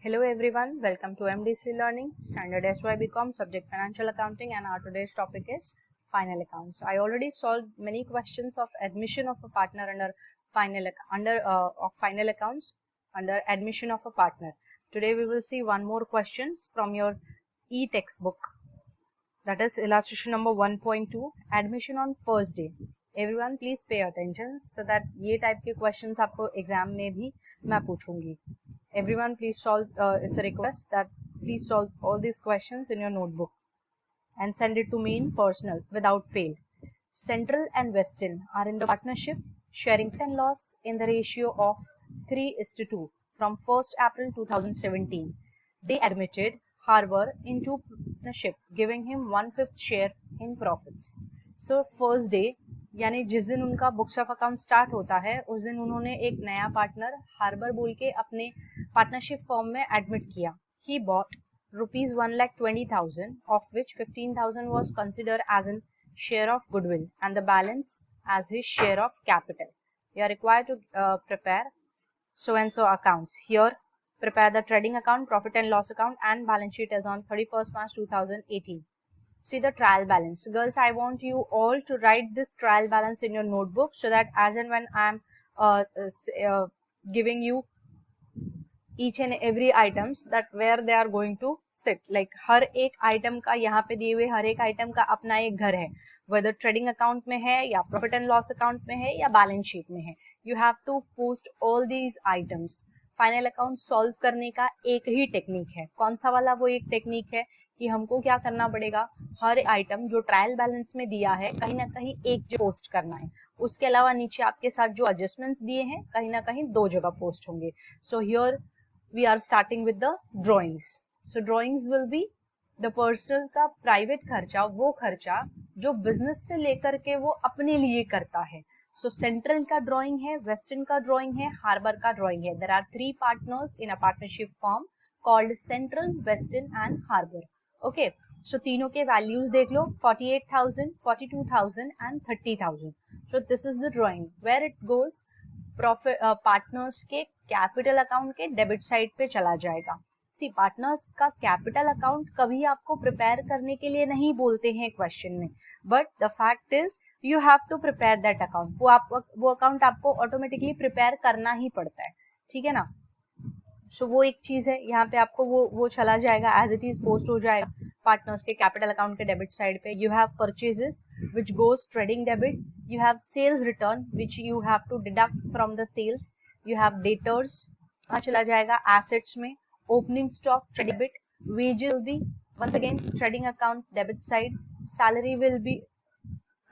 Hello everyone, welcome to MDC Learning, Standard SY BCom, subject Financial Accounting, and our today's topic is Final Accounts. I already solved many questions of admission of a partner under Final Accounts under admission of a partner. Today we will see one more questions from your e-textbook, that is illustration number 1.2, admission on first day. Everyone please pay attention so that ये type के questions आपको exam में भी मैं पूछूंगी. Everyone please solve, it's a request that please solve all these questions in your notebook and send it to me in personal without fail. Central and Western are in the partnership sharing profit and loss in the ratio of 3:2 from 1st April 2017. They admitted Harbour into partnership, giving him 1/5 share in profits. So first day यानी जिस दिन उनका books of account start होता है उस दिन उन्होंने एक नया पार्टनर हार्बर बोल के अपने पार्टनरशिप फर्म में एडमिट किया. He bought rupees 1,20,000 of which 15,000 was considered as a share of goodwill and the balance as his share of capital. You are required to prepare so and so accounts. Here prepare the trading account, profit and loss account and balance sheet as on 31st March 2018. See the trial balance. Girls, I want you all to write this trial balance in your notebook so that as and when I am giving you each and every items that where they are going to sit. Like हर एक item का यहाँ पे दिए हुए हर एक item का अपना एक घर है. Whether trading account में है या profit and loss account में है या balance sheet में है. You have to post all these items. Final account solve करने का एक ही टेक्निक है. कौन सा वाला? वो एक टेक्निक है कि हमको क्या करना पड़ेगा, हर आइटम जो ट्रायल बैलेंस में दिया है कहीं ना कहीं एक जगह पोस्ट करना है. उसके अलावा नीचे आपके साथ जो एडजस्टमेंट्स दिए हैं कहीं ना कहीं दो जगह पोस्ट होंगे. So here we are starting with the drawings. So drawings will be the personal का प्राइवेट खर्चा, वो खर्चा जो बिजनेस से लेकर के वो अपने लिए करता है. सो सेंट्रल का ड्राइंग है, वेस्टर्न का ड्राइंग है, हार्बर का ड्राइंग है. There are 3 partners in a partnership firm called Central, Western and Harbour. Okay, so तीनों के वैल्यूज देख लो, 48,000, 42,000 and 30,000. So this is the drawing where it goes profit partners के कैपिटल अकाउंट के debit side पे चला जाएगा. सी पार्टनर्स का कैपिटल अकाउंट कभी आपको प्रिपेयर करने के लिए नहीं बोलते हैं क्वेश्चन में, but the fact is you have to prepare that account. वो अकाउंट आपको ऑटोमेटिकली प्रिपेयर करना ही पड़ता है, ठीक है ना. सो वो एक चीज है, यहाँ पे आपको वो चला जाएगा, एज इट इज पोस्ट हो जाएगा पार्टनर्स के कैपिटल अकाउंट के डेबिट साइड पे. You have purchases which goes trading debit, you have sales return which you have to deduct from the sales, you have debtors चला जाएगा assets में, opening stock debit, wages will be once again trading account debit side, salary will be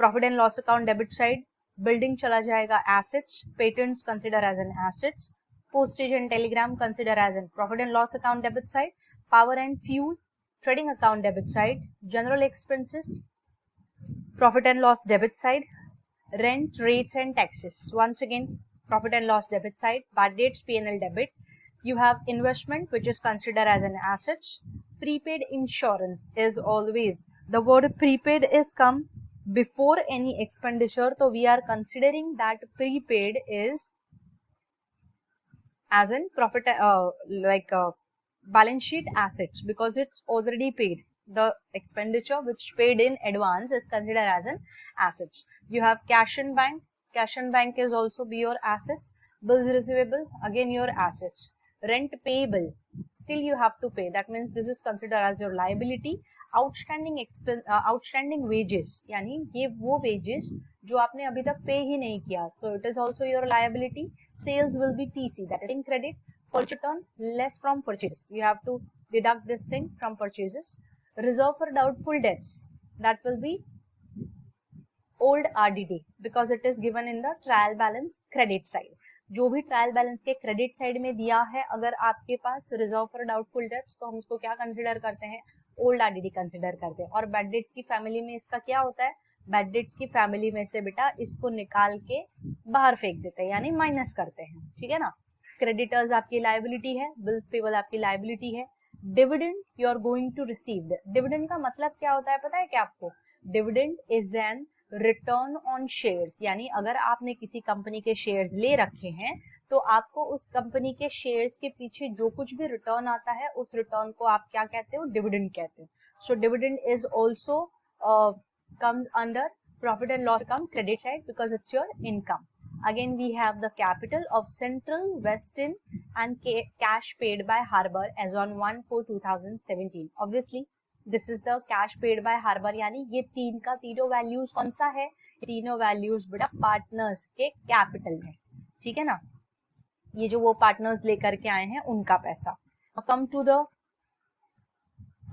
profit and loss account debit side, building चला जाएगा assets, patents consider as an assets, postage and telegram consider as an profit and loss account debit side, power and fuel trading account debit side, general expenses profit and loss debit side, rent, rates and taxes once again profit and loss debit side, bad debts P&L debit. You have investment which is considered as an asset. Prepaid insurance is always, the word prepaid is come before any expenditure, so we are considering that prepaid is as in profit balance sheet assets because it's already paid. The expenditure which paid in advance is considered as an assets. You have cash in bank. Cash in bank is also be your assets. Bills receivable, again your assets. Rent payable, still you have to pay, that means this is considered as your liability. Outstanding wages, यानी ये वो wages जो आपने अभी तक पे ही नहीं किया, so it is also your liability. Sales will be TC, that is in credit. Purchase return less from purchase, you have to deduct this thing from purchases. Reserve for doubtful debts, that will be old RDD because it is given in the trial balance credit side. जो भी trial balance के credit side में दिया है, अगर आपके पास reserve for doubtful debts, तो हम उसको क्या कंसिडर करते हैं, ओल्ड आरडीडी कंसिडर करते हैं. और बैड डेट्स की फैमिली में इसका क्या होता है, बैड डेट्स की फैमिली में से बेटा इसको निकाल के बाहर फेंक देते हैं, यानी माइनस करते हैं, ठीक है ना. क्रेडिटर्स आपकी लायबिलिटी है, बिल्स पेबल आपकी लायबिलिटी है. Dividend you are going to receive. Dividend का मतलब क्या होता है पता है क्या आपको? Dividend is an return on shares, यानी अगर आपने किसी कंपनी के शेयर्स ले रखे हैं तो आपको उस कंपनी के शेयर्स के पीछे जो कुछ भी रिटर्न आता है उस रिटर्न को आप क्या कहते हो, डिविडेंड कहते हो. So dividend is also comes under profit and loss account credit side because it's your income. Again we have the capital of Central, Western and cash paid by Harbour as on 1/4/2017. Obviously this is the cash paid by Harbour, यानी ये तीन का तीनों values कौन सा है, तीनों values बेटा पार्टनर्स के कैपिटल में. ठीक है ना, ये जो वो पार्टनर्स लेकर के आए हैं उनका पैसा. कम टू द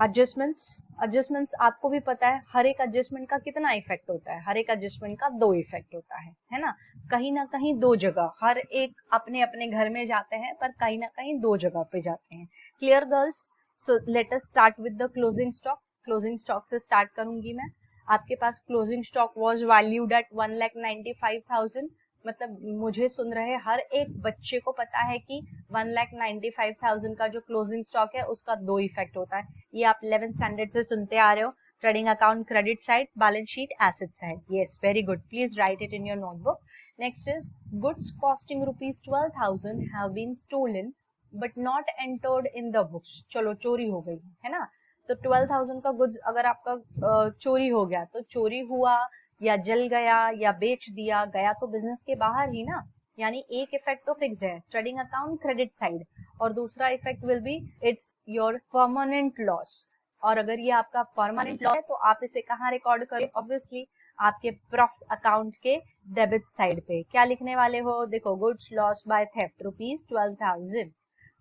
एडजस्टमेंट्स आपको भी पता है हर एक एडजस्टमेंट का कितना इफेक्ट होता है, हर एक एडजस्टमेंट का 2 इफेक्ट होता है ना, कहीं ना कहीं 2 जगह, हर एक अपने अपने घर में जाते हैं पर कहीं ना कहीं 2 जगह पे जाते हैं. Clear girls? So let us start with the closing stock. Closing stock से स्टार्ट करूंगी मैं. आपके पास closing stock was valued at 1,95,000. मतलब मुझे सुन रहे हर एक बच्चे को पता है कि 1,95,000 का जो क्लोजिंग स्टॉक है उसका 2 इफेक्ट होता है. ये आप 11th स्टैंडर्ड से सुनते आ रहे हो. Trading account credit side, balance sheet asset side. Yes, very good. Please write it in your notebook. Next is goods costing ₹12,000 have been stolen but not entered in the books. चलो चोरी हो गई है ना, तो 12,000 का गुड्स अगर आपका चोरी हो गया तो चोरी हुआ या जल गया या बेच दिया गया तो बिजनेस के बाहर ही ना, यानी एक इफेक्ट तो फिक्स है ट्रेडिंग अकाउंट क्रेडिट साइड और दूसरा effect will B it's your permanent loss. और अगर ये आपका परमानेंट लॉस है तो आप इसे कहाँ रिकॉर्ड करें, ऑब्वियसली आपके प्रॉफिट अकाउंट के डेबिट साइड पे. क्या लिखने वाले हो, देखो goods loss by theft ₹12,000.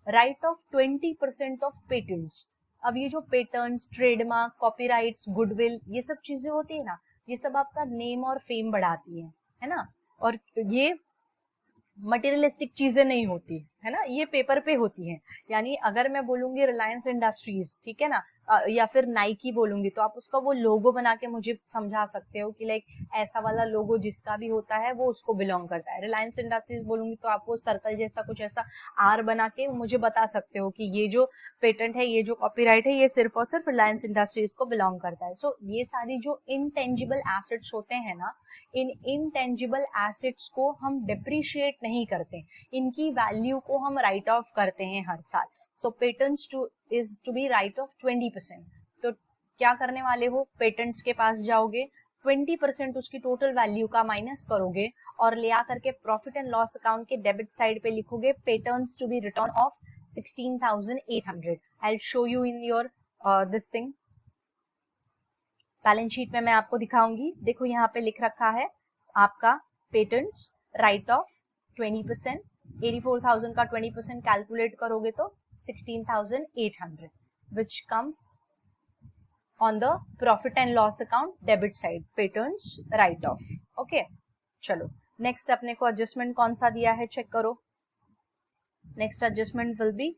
Right off 20% of patents. अब ये जो पेटेंट्स, ट्रेडमार्क, कॉपीराइट्स, गुडविल, ये सब चीजें होती है ना, ये सब आपका नेम और फेम बढ़ाती है ना, और ये मटेरियलिस्टिक चीजें नहीं होती है ना, ये पेपर पे होती हैं. यानी अगर मैं बोलूंगी रिलायंस इंडस्ट्रीज, ठीक है ना, या फिर नाइकी बोलूंगी तो आप उसका वो लोगो बना के मुझे समझा सकते हो कि लाइक ऐसा वाला लोगो जिसका भी होता है वो उसको बिलोंग करता है. रिलायंस इंडस्ट्रीज बोलूंगी तो आप वो सर्कल जैसा कुछ ऐसा आर बना के मुझे बता सकते हो कि ये जो पेटेंट है, ये जो कॉपीराइट है, ये सिर्फ और सिर्फ रिलायंस इंडस्ट्रीज को बिलोंग करता है. सो ये सारी जो इनटेंजिबल एसेट्स होते हैं ना, इन इनटेंजिबल एसेट्स को हम डिप्रिशिएट नहीं करते, इनकी वैल्यू को हम राइट ऑफ करते हैं हर साल. So patents is to be write off 20%. तो क्या करने वाले हो, पेटेंट्स के पास जाओगे, 20% उसकी टोटल वैल्यू का माइनस करोगे और ले आकर के प्रॉफिट एंड लॉस अकाउंट के डेबिट साइड पे लिखोगे patents to be return of 16,800. I will show you in your this thing. Balance sheet में मैं आपको दिखाऊंगी. देखो यहाँ पे लिख रखा है आपका पेटेंट्स राइट ऑफ 20%, 84,000 का 20% कैलकुलेट करोगे तो 16,800 which comes on the profit and loss account debit side, paterns write off. Okay, चलो नेक्स्ट अपने को एडजस्टमेंट कौन सा दिया है चेक करो. Next adjustment will be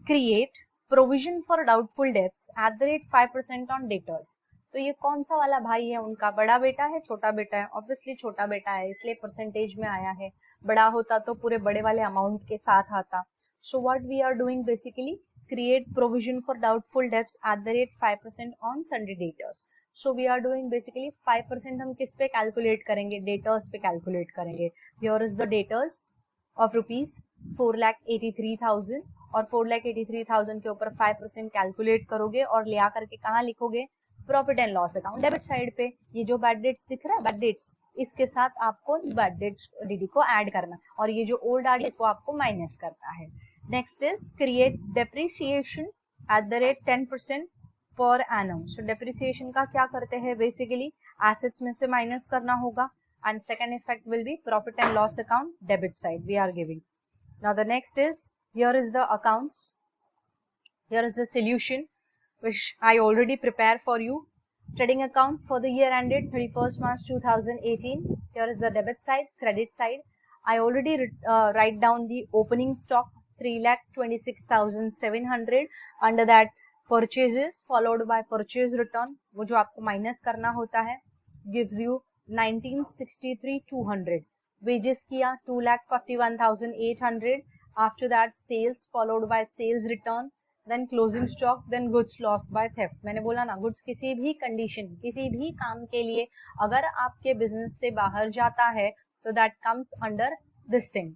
create provision for doubtful debts at the rate 5% on debtors. तो ये कौन सा वाला भाई है, उनका बड़ा बेटा है, छोटा बेटा है? ऑब्वियसली छोटा बेटा है, इसलिए परसेंटेज में आया है. बड़ा होता तो पूरे बड़े वाले अमाउंट के साथ आता. So what we are doing basically, create provision for doubtful debts at the rate 5% on sundry debtors. So we are doing basically 5% हम किस पे calculate करेंगे, debtors पे calculate करेंगे. Here is the debtors of rupees 4,83,000 और 4,83,000 के ऊपर 5% calculate करोगे और ले आकर के कहाँ लिखोगे, profit and loss account debit side पे. ये जो बैड डेट्स दिख रहा है, बैड डेट्स, इसके साथ आपको बैड डेट्स डीडी को ऐड करना और ये जो ओल्ड आर इसको आपको माइनस करना है. Next is create depreciation at the rate 10% per annum. So depreciation का क्या करते हैं, बेसिकली एसेट्स में से माइनस करना होगा. And second effect will be profit and loss account debit side we are giving. Now the next is here is the accounts, here is the solution which I already prepare for you. Trading account for the year ended 31st March 2018. Here is the debit side, credit side. I already write down the opening stock 3,26,700. Under that purchases followed by purchase return, वो जो आपको minus करना होता है, gives you 1963,200. Wages किया 2,41,800. After that sales followed by sales return then closing stock, then goods lost by theft. मैंने बोला ना, गुड्स किसी भी कंडीशन, किसी भी काम के लिए अगर आपके बिजनेस से बाहर जाता है तो that comes under this thing,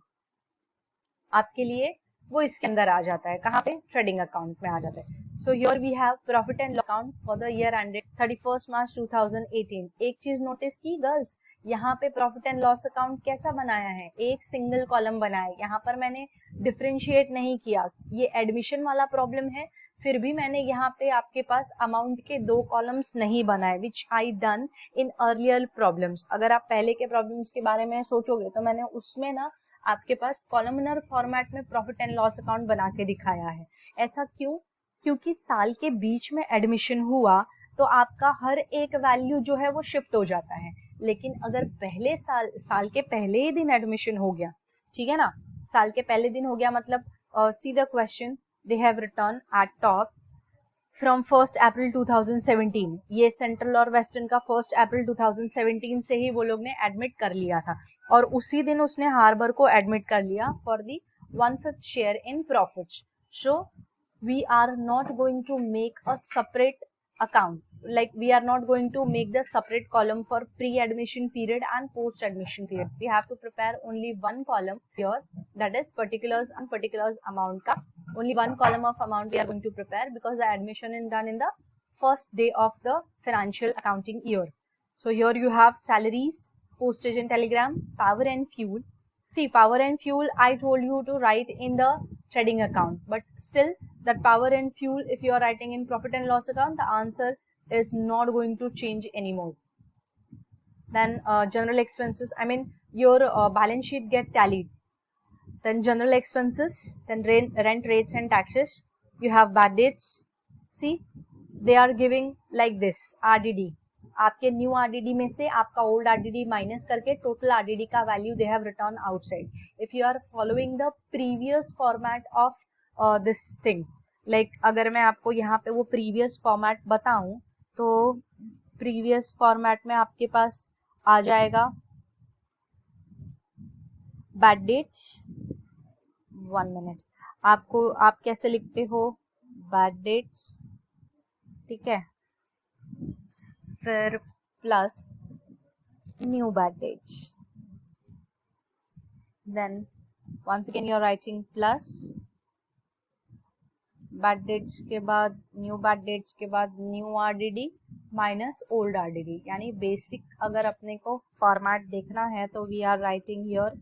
आपके लिए वो इसके अंदर आ जाता है। कहाँ पे? ट्रेडिंग अकाउंट में आ जाता है। So here we have profit and loss account for the year ended 31 March 2018। एक चीज नोटिस की गर्ल्स, यहाँ पे प्रॉफिट एंड लॉस अकाउंट कैसा बनाया है? एक सिंगल कॉलम बनाया है। यहाँ पर मैंने डिफरेंशिएट नहीं किया, ये एडमिशन वाला प्रॉब्लम है, फिर भी मैंने यहाँ पे आपके पास अमाउंट के 2 कॉलम्स नहीं बनाए, which I done in earlier problems. अगर आप पहले के प्रॉब्लम्स के बारे में सोचोगे तो मैंने उसमें ना आपके पास कॉलमनर फॉर्मेट में प्रॉफिट एंड लॉस अकाउंट बना के दिखाया है। ऐसा क्यों? क्योंकि साल के बीच में एडमिशन हुआ तो आपका हर एक वैल्यू जो है वो शिफ्ट हो जाता है। लेकिन अगर पहले साल के पहले ही दिन एडमिशन हो गया, ठीक है ना, साल के पहले दिन हो गया मतलब see the question they have return eight top from 1 अप्रैल 2017। ये सेंट्रल और वेस्टर्न का 1 अप्रैल 2017 से ही वो लोग ने एडमिट कर लिया था, और उसी दिन उसने हार्बर को एडमिट कर लिया for the 1/5 share in profits. So we are not going to make a separate account, like we are not going to make the separate column for pre-admission period and post-admission period. We have to prepare only one column here, that is particulars and particulars amount ka only one column of amount we are going to prepare, because the admission is done in the first day of the financial accounting year. So here you have salaries, postage and telegram, power and fuel. See, power and fuel I told you to write in the trading account, but still that power and fuel, if you are writing in profit and loss account, the answer is not going to change anymore. Then general expenses, I mean your balance sheet get tallied. Then general expenses, then rent rates and taxes. You have bad debts. See, they are giving like this RDD. आपके new RDD में से आपका old RDD minus करके total RDD का value they have return outside. If you are following the previous format of this thing, like अगर मैं आपको यहाँ पे वो प्रीवियस फॉर्मेट बताऊं तो प्रीवियस फॉर्मेट में आपके पास आ जाएगा बैड डेट्स। 1 मिनट, आपको आप कैसे लिखते हो? बैड डेट्स, ठीक है, फिर plus new bad debts, then once again you are writing plus bad debts के बाद न्यू बैड डेट्स के बाद new RDD minus old RDD. यानी बेसिक अगर अपने को फॉर्मेट देखना है तो we are writing here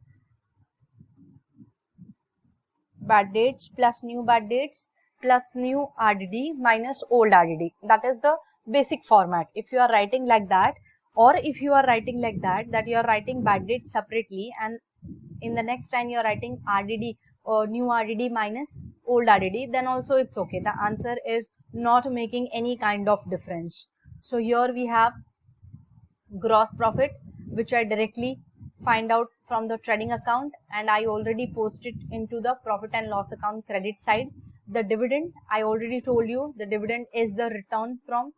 bad debts plus new bad debts plus new RDD minus old RDD. That is the basic format. If you are writing like that, or if you are writing like that you are writing bad date separately, and in the next line you are writing RDD or new RDD minus old RDD, then also it's okay. The answer is not making any kind of difference. So here we have gross profit, which I directly find out from the trading account, and I already posted into the profit and loss account credit side. The dividend, I already told you, the dividend is the return from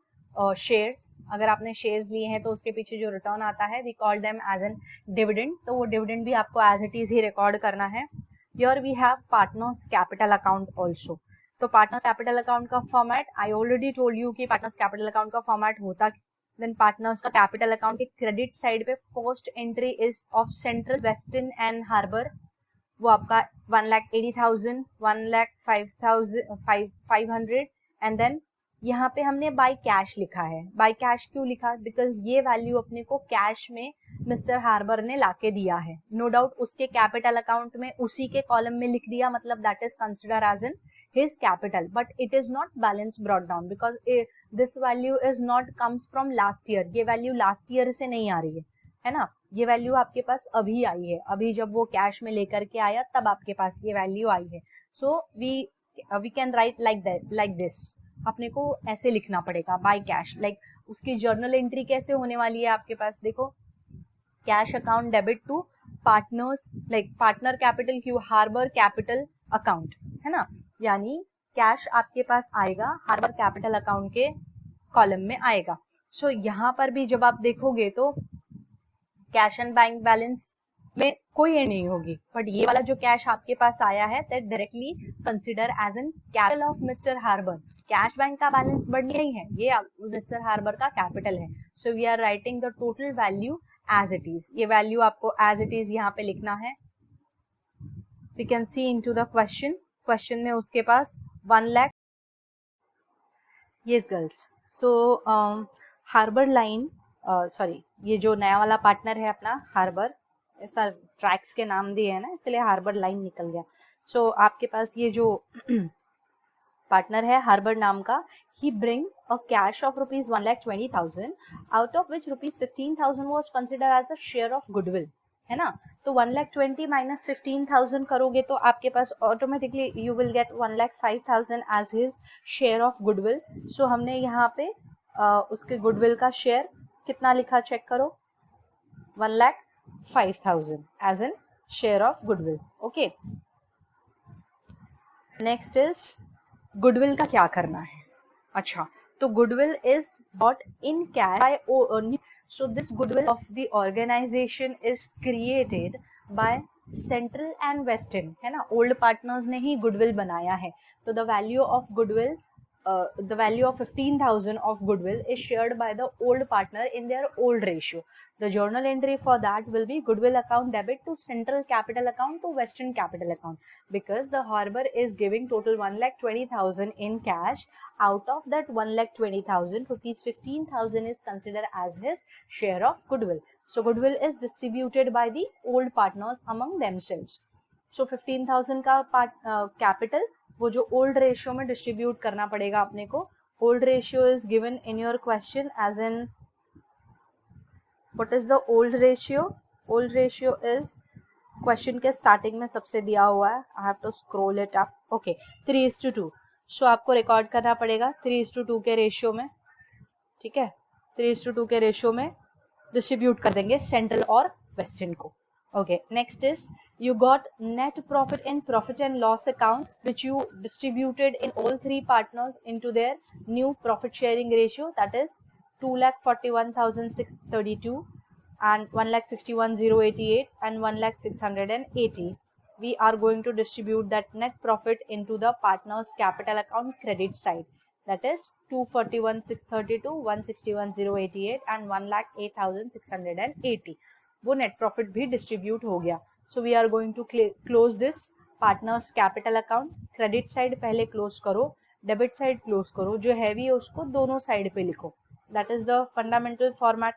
shares. अगर आपने shares लिए हैं तो उसके पीछे जो return आता है, we call them as an dividend. तो वो dividend भी आपको as it is he record करना है. Here we have partners capital account also. तो partners capital account का format I already told you कि partners capital account का format होता, then partners का capital account के credit side पे first entry is of Central, Western and Harbour. वो आपका 1,80,000, 1,05,500, एंड देन यहाँ पे हमने बाय कैश लिखा है। बाय कैश क्यों लिखा? बिकॉज ये वैल्यू अपने को कैश में मिस्टर हार्बर ने लाके दिया है। नो डाउट उसके कैपिटल अकाउंट में उसी के कॉलम में लिख दिया, मतलब that is consider as in his capital, but it is not balance brought down because this value is not comes from last year. ये वैल्यू लास्ट ईयर से नहीं आ रही है ना, ये वैल्यू आपके पास अभी आई है, अभी जब वो कैश में लेकर के आया तब आपके पास ये वैल्यू आई है। So we can write like this, अपने को ऐसे लिखना पड़ेगा बाय कैश। लाइक उसकी जर्नल एंट्री कैसे होने वाली है आपके पास, देखो cash account debit to partners, like partner capital Q Harbour capital account, है ना, यानी कैश आपके पास आएगा हार्बर कैपिटल अकाउंट के कॉलम में आएगा। सो यहाँ पर भी जब आप देखोगे तो कैश एंड बैंक बैलेंस में कोई एंड नहीं होगी, बट ये वाला जो कैश आपके पास आया है that directly consider as an capital of mister Harbour. Cash bank का बैलेंस बढ़ नहीं है, ये मिस्टर हार्बर का कैपिटल है। So we are writing the total value as it is. ये वैल्यू आपको एज इट इज यहाँ पे लिखना है। We can see into the question. Question में उसके पास 1 lakh. Yes girls, so Harbour line, sorry, ये जो नया वाला पार्टनर है अपना हार्बर, ऐसा ट्रैक्स के नाम दिए है ना, इसलिए हार्बर लाइन निकल गया। सो आपके पास ये जो पार्टनर है हार्बर नाम का, he bring a cash of rupees 1,20,000, out of which rupees 15,000 was considered as a share of goodwill, है ना। तो 1,20,000 माइनस 15,000 करोगे तो आपके पास automatically you will get 1,05,000 as his share of goodwill। So हमने यहाँ पे उसके गुडविल का शेयर कितना लिखा, चेक करो, 1,05,000 as in share of goodwill। Okay, next is goodwill का क्या करना है। अच्छा, तो goodwill is bought in cash by, so this goodwill of the organization is created by Central and Western, है ना। ओल्ड पार्टनर्स ने ही गुडविल बनाया है। तो the value of goodwill, the value of 15,000 of goodwill is shared by the old partner in their old ratio. The journal entry for that will be goodwill account debit to central capital account to western capital account, because the harbor is giving total 1,20,000 in cash. Out of that 1,20,000 rupees, 15,000 is considered as his share of goodwill. So goodwill is distributed by the old partners among themselves. So 15,000 का capital वो जो old ratio में distribute करना पड़ेगा अपने को। Old ratio is given in your question as in, what is the old ratio? Old ratio is question के starting में सबसे दिया हुआ है, I have to scroll it up. Okay, 3:2। So आपको रिकॉर्ड करना पड़ेगा 3:2 के रेशियो में, ठीक है। 3:2 के रेशियो में डिस्ट्रीब्यूट कर देंगे सेंट्रल और वेस्टर्न को। Okay, next is you got net profit in profit and loss account, which you distributed in all three partners into their new profit sharing ratio, that is 2,41,632 and 1,61,088 and 1,06,80. We are going to distribute that net profit into the partners capital account credit side, that is 241,632, 161,088 and 1,08,680. वो net profit भी distribute हो गया। So we are going to close this partners capital account. Credit side पहले close करो, debit side close करो, जो heavy है उसको दोनों साइड पे लिखो। That is the fundamental format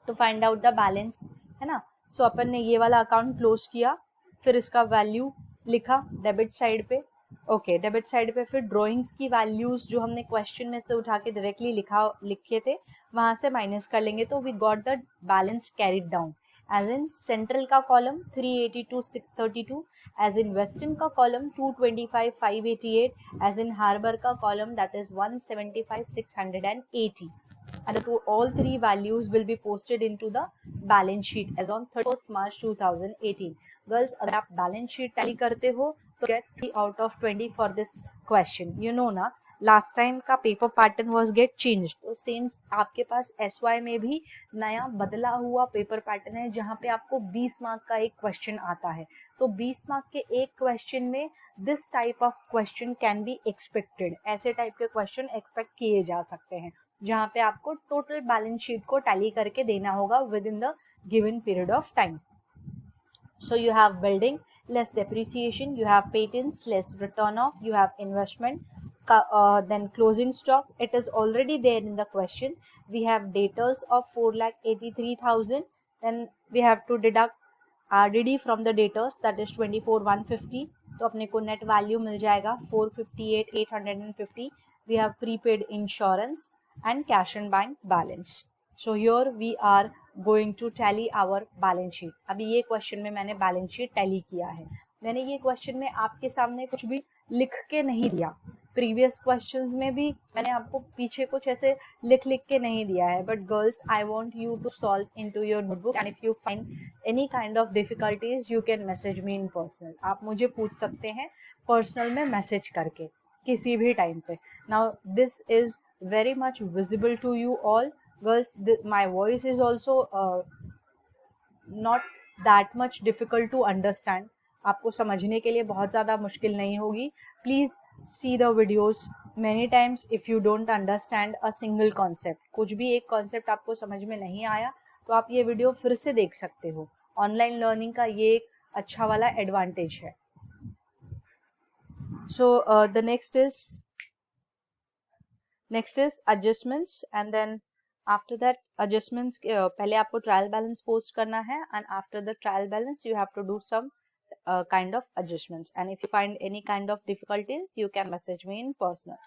to find out the balance, है ना। सो अपन ने ये वाला अकाउंट क्लोज किया, फिर इसका वैल्यू लिखा डेबिट साइड पे। ओके, डेबिट साइड पे फिर ड्रॉइंग्स की वैल्यूज जो हमने क्वेश्चन में से उठा के डायरेक्टली लिखे थे वहां से माइनस कर लेंगे, तो we got the balance carried down. As in Central का कॉलम 382,632, एज इन वेस्टर्न का कॉलम 225,588, एज इन हार्बर का column that is 175,680, and all three values will be posted into the balance sheet as on 31st March 2018. Girls, अगर आप balance sheet tally करते हो तो get 3 out of 20 for this question. You know ना, last time का paper pattern was get change, तो same आपके पास SY में भी नया बदला हुआ पेपर पैटर्न है, जहाँ पे आपको 20 मार्क का एक क्वेश्चन आता है। तो 20 मार्क के एक क्वेश्चन में this type of question can be expected, ऐसे टाइप के क्वेश्चन एक्सपेक्ट किए जा सकते हैं, जहाँ पे आपको टोटल बैलेंस शीट को टैली करके देना होगा with in the given period of time. So you have building less depreciation, you have patents less return off, you have investment, then closing stock, it is already there in the question. We have debtors of 4,83,000, then we have to deduct RDD from the debtors, that is 24,150, तो अपने को net value मिल जाएगा 458,850. We have prepaid insurance and cash and bank balance. So here we are going to tally our balance sheet. अभी ये question में मैंने balance sheet tally किया है। मैंने ये क्वेश्चन में आपके सामने कुछ भी लिख के नहीं दिया, प्रीवियस क्वेश्चंस में भी मैंने आपको पीछे कुछ ऐसे लिख के नहीं दिया है। But girls, I want you to solve into your notebook, and if you find any kind of difficulties you can message me in personal. आप मुझे पूछ सकते हैं पर्सनल में मैसेज करके किसी भी टाइम पे। Now this is very much visible to you all. Girls, my voice is also not that much difficult to understand. आपको समझने के लिए बहुत ज़्यादा मुश्किल नहीं होगी. Please see the videos many times if you don't understand a single concept. कुछ भी एक concept आपको समझ में नहीं आया तो आप ये वीडियो फिर से देख सकते हो. ऑनलाइन लर्निंग का ये एक अच्छा वाला एडवांटेज है. So the next is adjustments, and then after that adjustments पहले आपको trial balance post करना है, and after the trial balance you have to do some kind of adjustments, and if you find any kind of difficulties you can message me in personal.